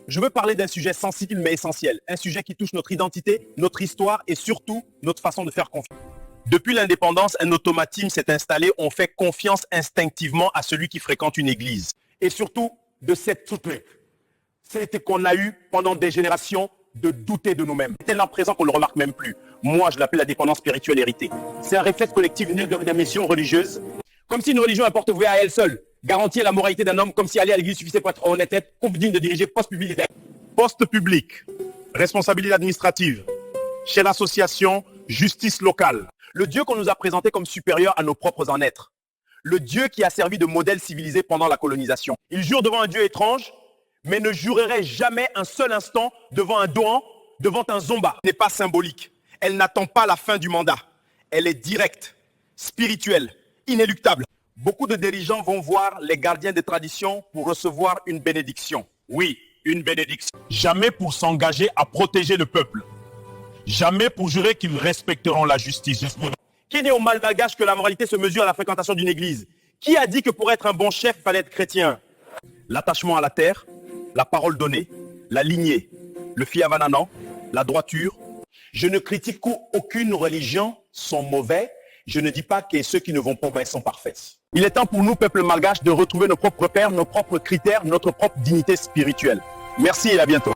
Je veux parler d'un sujet sensible mais essentiel, un sujet qui touche notre identité, notre histoire et surtout notre façon de faire confiance. Depuis l'indépendance, un automatisme s'est installé, on fait confiance instinctivement à celui qui fréquente une église. Et surtout, de cette truc, c'est qu'on a eu pendant des générations de douter de nous-mêmes. C'est tellement présent qu'on ne le remarque même plus. Moi, je l'appelle la dépendance spirituelle héritée. C'est un réflexe collectif né de missions religieuses. Comme si une religion à porte ouverte à elle seule garantit la moralité d'un homme, comme si aller à l'église suffisait pour être honnête, être digne de diriger poste public. Poste public, responsabilité administrative, chef d'association, justice locale. Le Dieu qu'on nous a présenté comme supérieur à nos propres en êtres. Le Dieu qui a servi de modèle civilisé pendant la colonisation. Il jure devant un Dieu étrange, mais ne jurerait jamais un seul instant devant un Dohan, devant un Zomba. Elle n'est pas symbolique. Elle n'attend pas la fin du mandat. Elle est directe, spirituelle, inéluctable. Beaucoup de dirigeants vont voir les gardiens des traditions pour recevoir une bénédiction. Oui, une bénédiction. Jamais pour s'engager à protéger le peuple. Jamais pour jurer qu'ils respecteront la justice. Qui dit au malgache que la moralité se mesure à la fréquentation d'une église? Qui a dit que pour être un bon chef, il fallait être chrétien? L'attachement à la terre, la parole donnée, la lignée, le fiavananant, la droiture. Je ne critique qu'aucune religion sont mauvais. Je ne dis pas que ceux qui ne vont pas bien sont parfaits. Il est temps pour nous, peuple malgache, de retrouver nos propres repères, nos propres critères, notre propre dignité spirituelle. Merci et à bientôt.